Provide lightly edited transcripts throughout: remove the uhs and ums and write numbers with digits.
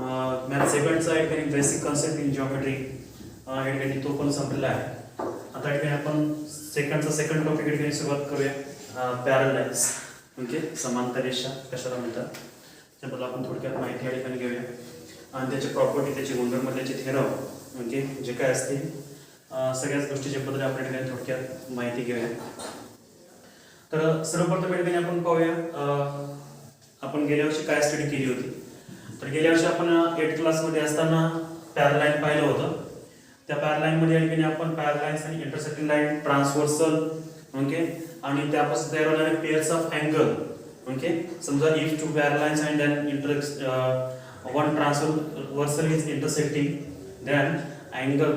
Math सेकंडचा एक आणि basic concept in geometry या ठिकाणी तो पण संपलेला आहे. आता या ठिकाणी आपण सेकंड टॉपिक या ठिकाणी सुरुवात करूया. पॅरलाइन्स म्हणजे समांतर रेषा कशाला म्हणतात त्याबद्दल आपण थोडक्यात माहिती या ठिकाणी घेऊया आणि त्याची प्रॉपर्टी, त्याचे गुणधर्म, त्याचे थेरम म्हणजे जे काय असतील सगळ्याच गोष्टीच्या बद्दल आपण या ठिकाणी थोडक्यात माहिती घेऊया. तर सर्वप्रथम या ठिकाणी आपण पाहूया आपण गेल्या वर्षी काय स्टडी केली होती. तर गेल्या वर्षी आपण 8th क्लासमध्ये असताना पॅरलाइन पाहिलं होतं. त्या पॅरलाइनमध्ये या ठिकाणी आपण पॅरलाइन्स आणि इंटरसेक्टिंग लाईन, ट्रान्सव्हर्सल ओके आणि त्यापासून तयार होणारे पेअर्स ऑफ अँगल ओके. समजा if two parallel lines and then one transversal is intersecting, then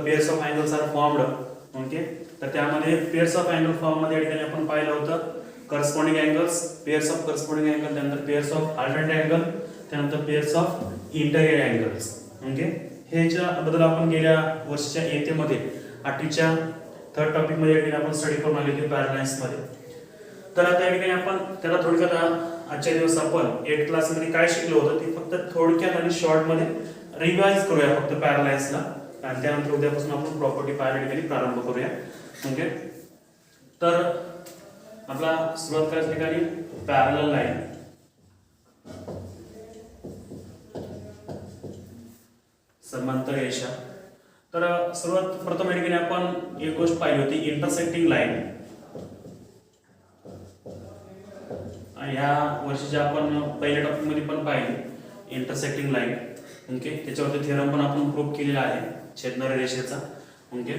pairs of angles are formed okay. तर त्यामध्ये पेअर्स ऑफ अँगल फॉर्म मध्ये या ठिकाणी आपण पाहिलं होतं corresponding angles, pairs of corresponding angle, त्यानंतर पेअर्स ऑफ अल्टरनेट अँगल, त्यानंतर pairs of interior angles okay. ह्याच्या बद्दल आपण गेल्या वर्षीच्या इयत्तेमध्ये 8वीच्या थर्ड टॉपिक मध्ये या ठिकाणी आपण स्टडी करून आले होते पॅरलाइन्स मध्ये. तर आता या ठिकाणी आपण त्याला थोडक्यात आजच्या दिवस आपण 8th क्लास मध्ये काय शिकलो होतं ते फक्त थोडक्यात आणि शॉर्ट मध्ये रिवाइज करूया फक्त पॅरलाइन्सला आणि त्यानंतर उद्यापासून आपण प्रॉपर्टी पाहायला ठिकाणी प्रारंभ करूया ओके. तर आपला सुरुवात करायच्या ठिकाणी पॅरलल लाईन, समांतर रेषा. तर सर्वात प्रथम या ठिकाणी आपण एक गोष्ट पाहिली होती इंटरसेक्टिंग लाईन. या वर्षीच्या आपण पहिल्या टॉपिक मध्ये पण पाहिले इंटरसेक्टिंग लाईन ओके. त्याच्यावरती थेरम पण आपण प्रूव्ह केलेला आहे छेदणाऱ्या रेषेचा ओके.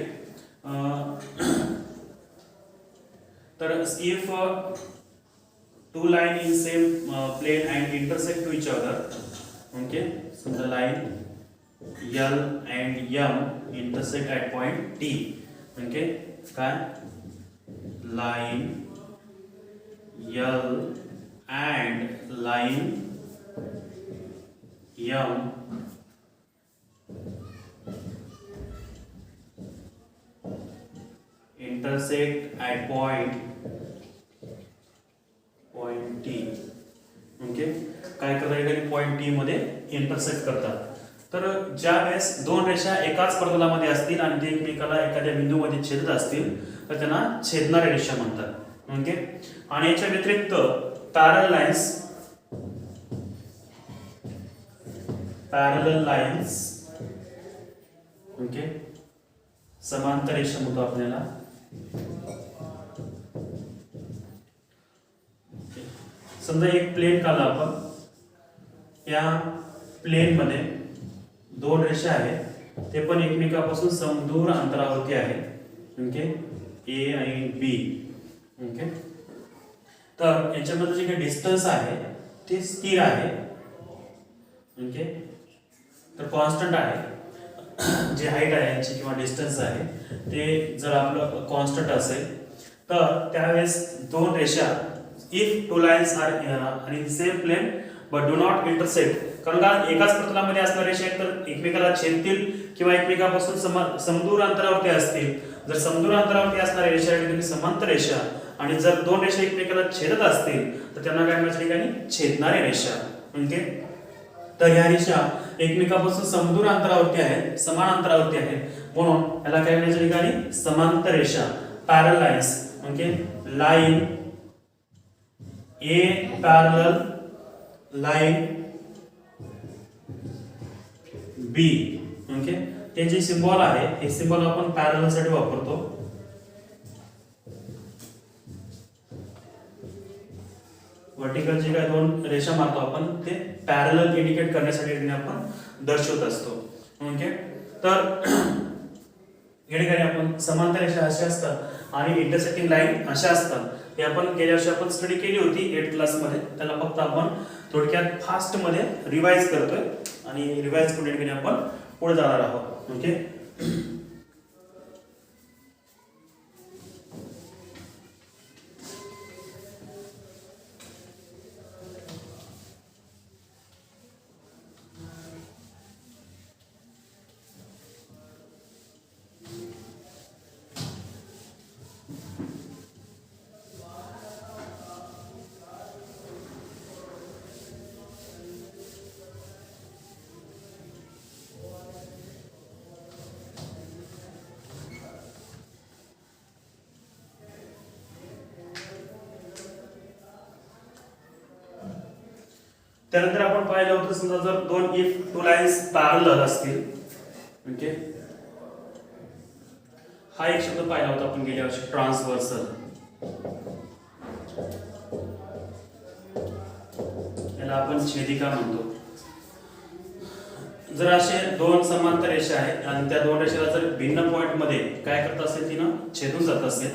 तर if two line in same plane and intersect to each other okay. समजा line L and M intersect at point T okay. काय line L and line M intersect at point T okay. काय करतात एखादी point T मध्ये intersect करतात. तर ज्या वेळेस दोन रेषा एकाच प्रतलामध्ये असतील आणि ते एकमेकाला एखाद्या बिंदूमध्ये छेदत असतील तर त्यांना छेदणाऱ्या रेषा म्हणतात ओके. आणि याच्या व्यतिरिक्त पॅरलल लाईन्स ओके, समांतर रेषा म्हणतो आपल्याला. समजा एक प्लेन काढला आपण, या प्लेन मध्ये दोन रेषा आहेत, ते पण एकमेकापासून समदूर अंतरावरती आहेत ओके, ए आणि बी ओके. तर याच्यामध्ये जे काही डिस्टन्स आहे ते स्थिर आहे ओके. तर कॉन्स्टंट आहे, जे हाईट आहे यांची किंवा डिस्टन्स आहे ते जर आपलं कॉन्स्टंट असेल तर त्यावेळेस दोन रेषा if two lines are in same plane but do not intersect, कारण का एकाच प्रतलामध्ये असणाऱ्या रेषा तर एकमेकाला छेदतील किंवा एकमेकापासून समदूर अंतरावरती असतील. जर समदूर अंतरावरती असणाऱ्या रेषा समांतर रेषा आणि जर दोन रेषा एकमेकाला छेदत असतील तर त्यांना काय म्हणायचं ठिकाणी छेदणाऱ्या रेषा ओके. तर ह्या रेषा एकमेकापासून समदूर अंतरावरती आहेत, समान अंतरावरती आहेत, म्हणून याला काय म्हणायचं ठिकाणी समांतर रेषा, parallel lines okay. Line A parallel line B okay. ते जे सिंबॉल आहे हे सिंबॉल आपण पॅरलल साठी वापरतो. वर्टिकल जे काय दोन रेषा मारतो आपण ते पॅरलल इंडिकेट करण्यासाठी आपण दर्शवत असतो ओके. तर या ठिकाणी आपण समांतर रेषा अशा असतात आणि इंटरसेक्टिंग लाईन अशा असतात. हे आपण गेल्या वर्षी आपण स्टडी केली होती 8th क्लास मध्ये. त्याला फक्त आपण थोडक्यात फास्ट मध्ये रिवाइज करतोय आणि रिवाइज करून या ठिकाणी आपण पुढे जाणार आहोत ओके. त्यानंतर आपण पाहिलं होतं समजा जर दोन इफ टू लाईन्स पॅरलल असतील, ओके, हा एक शब्द पाहिला होता आपण गेल्या वर्षी, ट्रान्सव्हर्सल. याला आपण छेदिका म्हणतो. जर असे दोन समांतर रेषा आहेत आणि त्या दोन रेषेला जर भिन्न पॉइंट मध्ये काय करत असेल, तिनं छेदून जात असेल,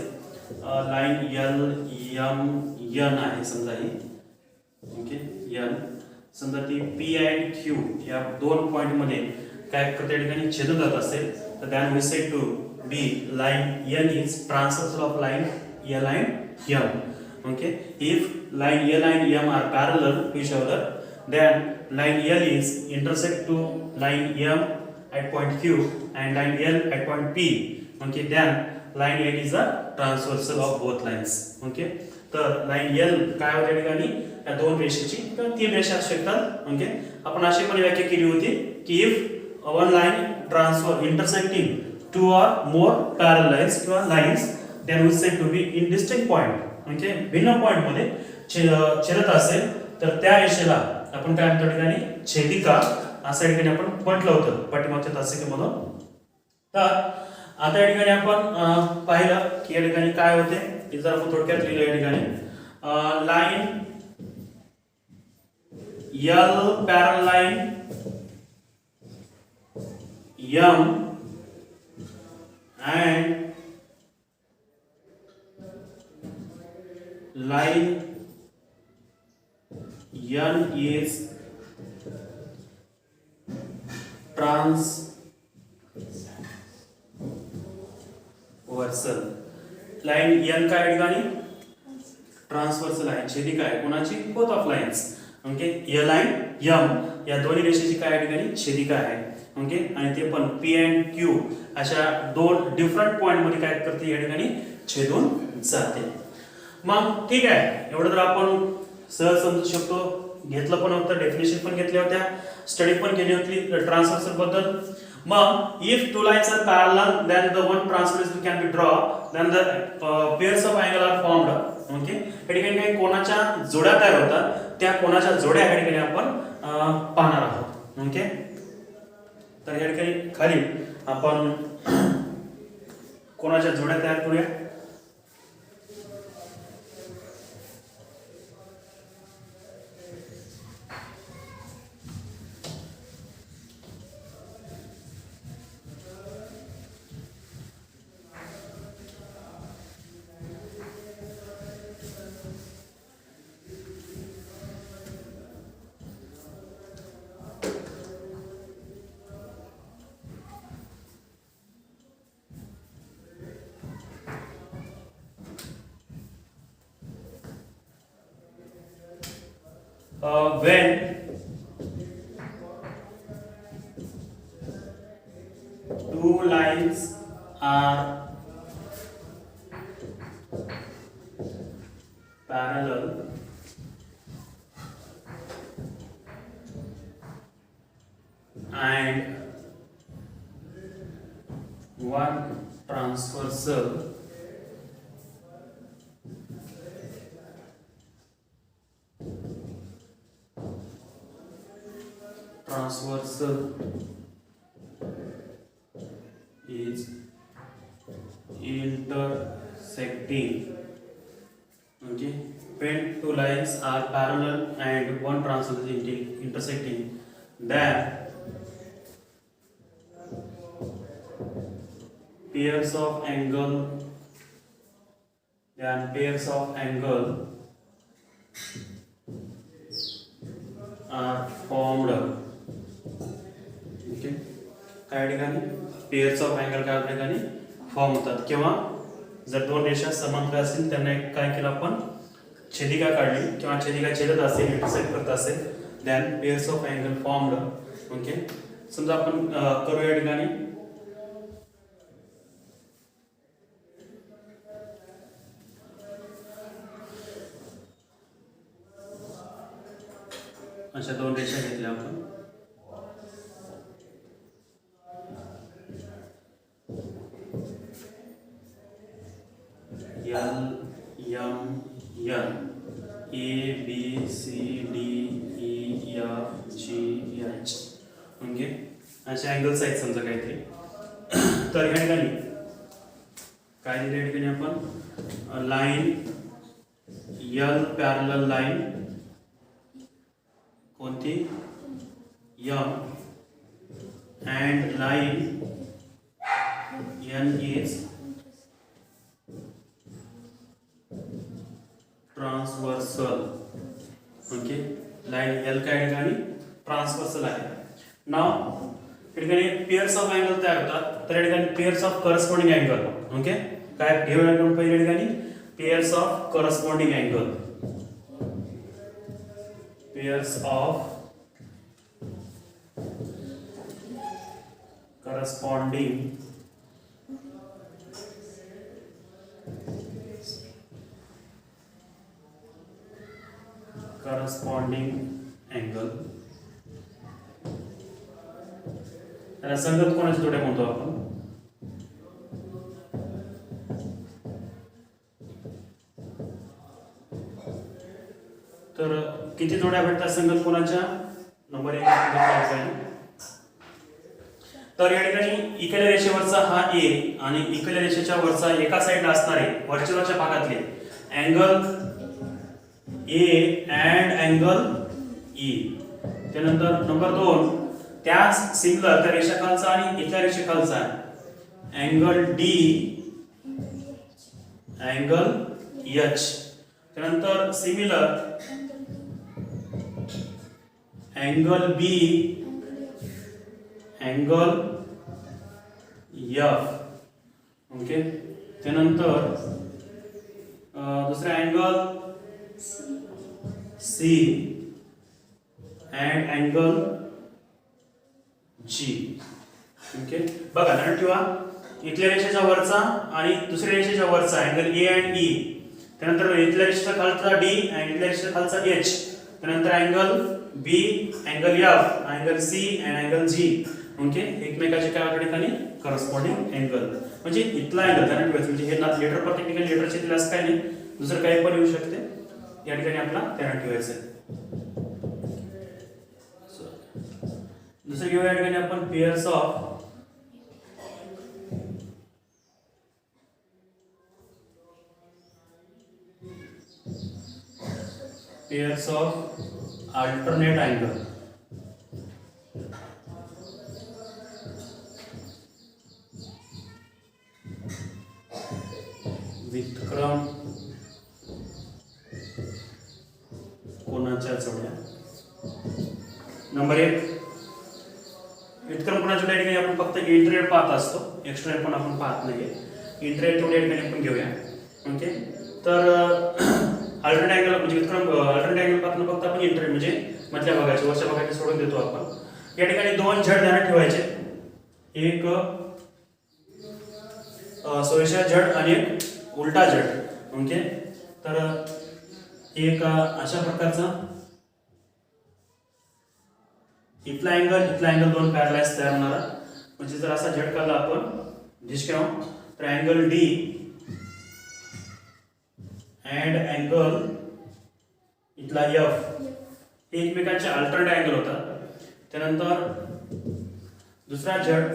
लाईन एल एम एन आहे समजा ही, ओके, एन, समजा ती पी अँड क्यू या दोन पॉइंट मध्ये काय करते ठिकाणी छेदून जात असेल, तर then we said to be line N is transversal of line L and M. Okay, if line L and M are parallel to each other, then line L is intersect to line M at point Q and line L at point P. Okay, then line L is a transversal of both lines. Okay, तर line L काय होते ठिकाणी या दोन रेषेची किंवा तीन रेषा असू शकतात. ओके, आपण अशी पण व्याख्या केली होती की if one line transfer intersecting two or more parallel lines किंवा lines, then we said to be in distinct point. म्हणजे भिन्न पॉइंट मध्ये छेदत असेल तर त्या रेषेला आपण काय म्हणतो ठिकाणी छेदिका असं ठिकाणी आपण म्हटलं होतं पाठीमागच्या तासिकेमधून. तर आता या ठिकाणी आपण पाहिलं की या ठिकाणी काय होते हे जर आपण थोडक्यात लिहिलं. या ठिकाणी line L parallel line M and line N is transversal. Line N काय ठिकाणी ट्रान्सव्हर्सल आहे, छेदिका आहे कोणाची, both of lines. Okay, L आणि M या दोन्ही रेषेची काय ठिकाणी छेदिका आहे. ओके, आणि ते पण P and Q अशा दोन डिफरंट पॉइंट मध्ये काय करते या ठिकाणी छेदून जाते. मग ठीक आहे, एवढं तर आपण सहज समजू शकतो. घेतलं पण होतं, डेफिनेशन पण घेतल्या होत्या, स्टडी पण केली होती ट्रान्सव्हर्सल बद्दल. मग if two lines are parallel then the one transversal can be draw, then the pairs of angle are formed. Okay, या ठिकाणी काही कोणाच्या जोड्या तयार होतात, त्या कोणाच्या जोड्या या ठिकाणी आपण पाहणार आहोत. ओके, तर या ठिकाणी खाली आपण कोणाच्या जोड्या तयार करूया. When two lines are parallel and one transversal is intersecting. Okay, when two lines are parallel and one transversal is intersecting, then pairs of angle are formed. Okay, काय ठिकाणी पेअर्स ऑफ अँगल काय ठिकाणी form होतात, किंवा जर दोन रेषा समांतर असतील त्यांना काय केलं आपण छेदिका काढली किंवा छेदिका छेदत असेल, इंटरसेक्ट करत असेल, then pairs of angle formed. Okay, समजा आपण करू या ठिकाणी अशा दोन रेषा घेतल्या आपण. L M N A B C D E असे अँगल्स आहेत समजा काहीतरी. तर या ठिकाणी काय दिलं या ठिकाणी आपण लाईन यल पॅरलल लाईन कोणती M and line N is transversal. Okay, line L काय ठिकाणी ट्रान्सवर्सल आहे. नाव या ठिकाणी पेअर्स ऑफ अँगल तयार होतात. तर या ठिकाणी pairs of corresponding angle. Okay, काय घेऊया आपण पहिल्या ठिकाणी pairs of corresponding angle. Pairs of corresponding angle. त्याला संगत कोणाचे जोड्या म्हणतो आपण. तर किती जोड्या भेटतात संगत कोणाच्या. नंबर 1 आहे. तर या ठिकाणी इकल्या रेषेवरचा हा ए आणि इकल्या रेषेच्या वरचा एका साइडला असणारे वरच्या भागातले angle A and angle E. त्यानंतर नंबर 2 त्याच सिमिलर त्या रेषाखालचा आणि इथल्या रेषेखालचा अँगल डी अँगल एच. त्यानंतर similar angle B angle F. Okay, त्यानंतर दुसरा angle C and angle G. Okay, बघा ध्यानात ठेवा इथल्या रेषेच्या वरचा आणि दुसऱ्या रेषेच्या वरचा अँगल ए अँड ई. त्यानंतर इथल्या रेषेच्या खालचा डी आणि इथल्या रेषेच्या खालचा एच. त्यानंतर angle B angle F angle C and angle G. Okay, एकमेकाचे काय होते ठिकाणी करस्पॉन्डिंग अँगल. म्हणजे इथला अँगल ध्यानात ठेवायचं. म्हणजे हे लेटर पर टेक्निकल लेटरचे दिलं असं काय नाही, दुसरं काही पण येऊ शकते. या ठिकाणी आपला ध्यानात ठेवायचं आहे. दुसरं घेऊया या ठिकाणी आपण पेअर्स ऑफ alternate angle. विक्रम कोणाच्या जोड्या. नंबर 1 विक्रम कोणाच्या जोड्या ठिकाणी आपण फक्त इंटरेट पाहत असतो, एक्स्ट्रा पण आपण पाहत नाहीये. इंटरेट जोड्या ठिकाणी आपण घेऊया. ओके, तर अल्टरनेट अँगल म्हणजे विक्रम अल्टरनेट अँगल पाहताना फक्त आपण इंटरेट म्हणजे मधल्या भागाचे वरच्या भागाचे सोडून देतो आपण. या ठिकाणी 2 झड ध्यानात ठेवायचे. एक सोयीचा झड आणि एक उलटा झड. ओके, तर एक अशा प्रकारचा इथला अँगल 2 पॅरलाइज तयार होणार. म्हणजे जर असा झड काढला आपण डिस्काउं तर अँगल डी अँड अँगल इथला एफ हे एकमेकांचे अल्टरनेट अँगल होतात. त्यानंतर दुसरा झड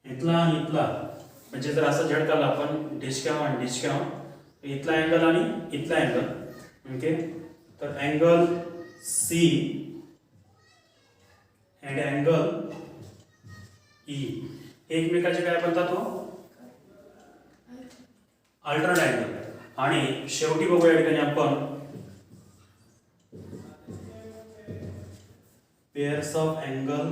इथला आणि इथला म्हणजे जर असं झड काढला आपण डिस्काउंट इथला अँगल आणि इथला अँगल. ओके, तर angle C and angle E एकमेकाचे काय बनतात हो अल्टरनेट अँगल. आणि शेवटी बघूया या ठिकाणी आपण pairs of angle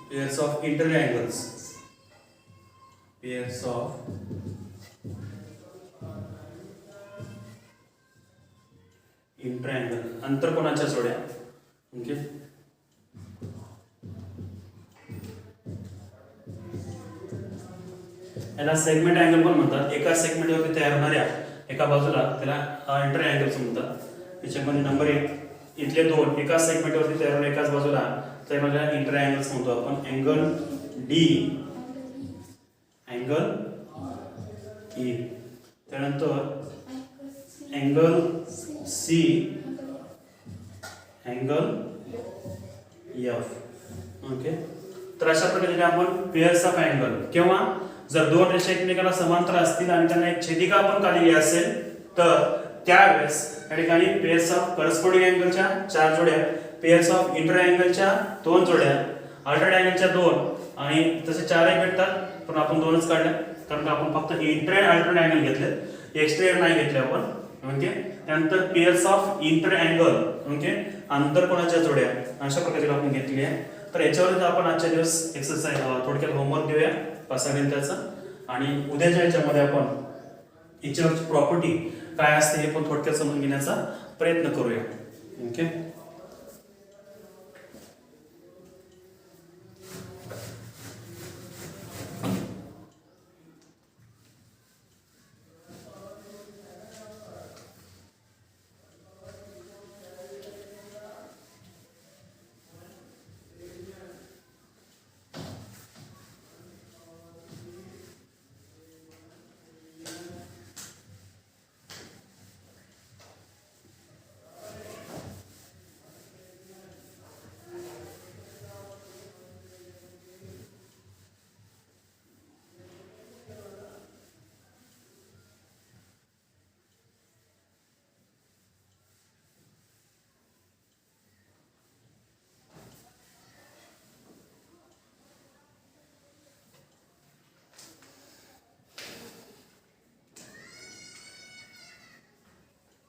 pairs of inter angles. Pairs of inter angle अंतर कोणाच्या जोड्या. ओके, याला सेगमेंट अँगल पण म्हणतात. एका सेगमेंटवरती तयार होणाऱ्या एका बाजूला त्याला इंटर अँगल्स म्हणतात. त्याच्यामध्ये नंबर 1 इथले 2 एका सेगमेंटवरती तयार होणाऱ्या एकाच बाजूला त्याला इंटर अँगल्स म्हणतो आपण. Angle D angle E. त्यानंतर angle C angle F. Okay, तर अशा प्रकारे आपण पेअर्स ऑफ अँगल किंवा जर दोन रेषा एकमेकाला समांतर असतील आणि त्यांना एक छेदिका आपण काढलेली असेल तर त्यावेळेस या ठिकाणी पेअर्स ऑफ करस्पॉन्डिंग अँगलच्या 4 जोड्या, पेअर्स ऑफ इंटर अँगलच्या 2 जोड्या, अल्टरनेट अँगलच्या 2 आणि तसे 4ही भेटतात, पण आपण 2च काढल्या कारण आपण फक्त इंटर आणि अल्टरनेट अँगल घेतले, एक्सटेरियर नाही घेतले आपण. ओके, त्यानंतर pairs of inter angle, okay, आंतरकोनाच्या जोड्या अशा प्रकारे आपण घेतली आहे. तर याच्यावर आपण आजच्या दिवस एक्सरसाइज थोडक्यात होमवर्क देऊया 5 मिनिटाचा, आणि उद्याच्या याच्यामध्ये आपण याच्यावरची प्रॉपर्टी काय असते हे पण थोडक्यात समजून घेण्याचा प्रयत्न करूया. ओके,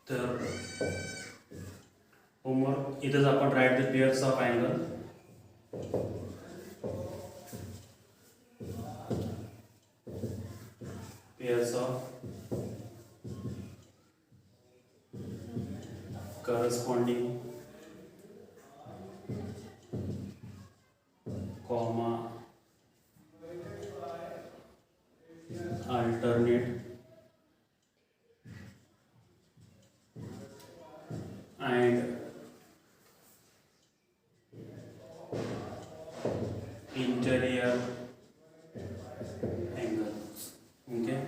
तर होमवर्क इथंच आपण write the pairs of angle, pairs of corresponding comma alternate and interior angle. Okay,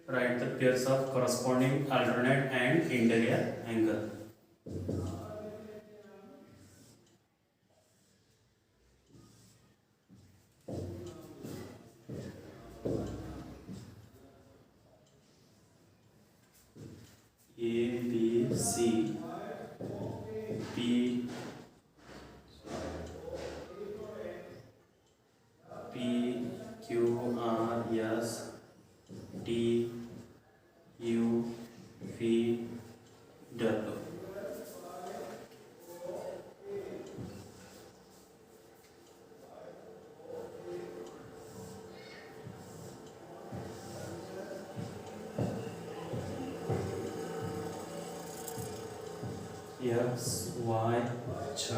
write the pairs of corresponding alternate and interior angle. A, B, C, B, P, Q, R, S, T, U, V, W. X, Y, Z.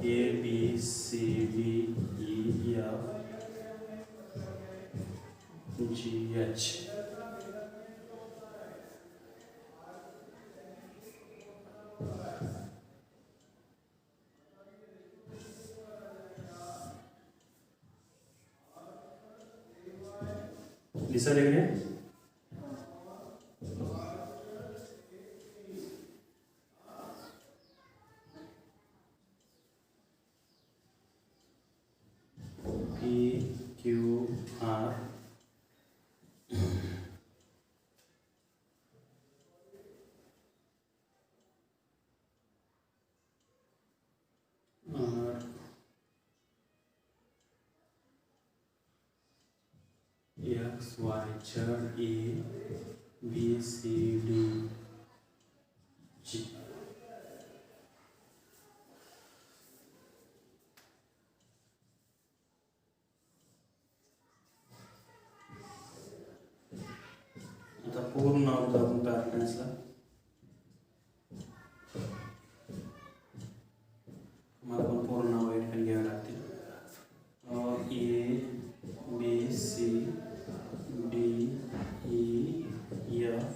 A, B, C, D, E, F, G, H. दिसा देख रहे हैं? X, Y, Z, A, B, C, D, G. आता पूर्ण नाव आपण पॅरेंट्सला मला पण पूर्ण नाव या ठिकाणी घ्यावे लागतील. A, B, C, D, E, F,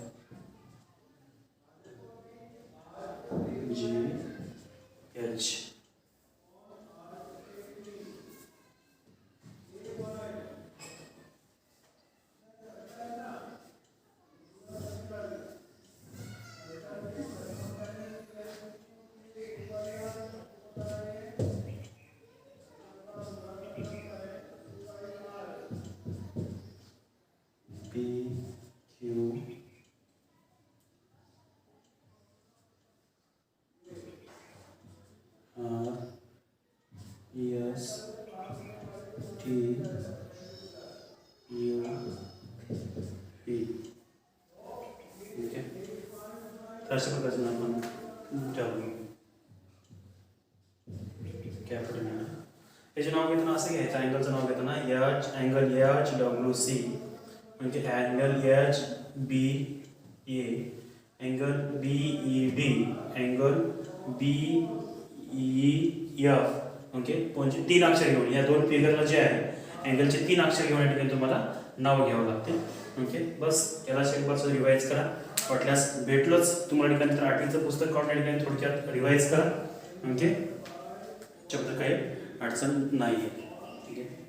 G, H. Q R S T U P. Okay, तर अशा प्रकारचं आपण ठेवलं कॅपिटल. याचे नाव घेताना असं घ्यायचं, अँगलचं नाव घेताना H angle H W C, म्हणजे angle H B A, angle B E D, angle B E F. Okay, म्हणजे 3 अक्षर घेऊन या 2 फिगरला जे आहे अँगलचे 3 अक्षर घेऊन या ठिकाणी तुम्हाला नाव घ्यावं लागते. ओके, बस याला शेकबारचं रिवाईज करा. वाटल्यास भेटलंच तुम्हाला ठिकाणी तर 8वीचं पुस्तक काढून या ठिकाणी थोडक्यात रिवाईज करा. ओके, शब्द काही अडचण नाही आहे. ठीक आहे.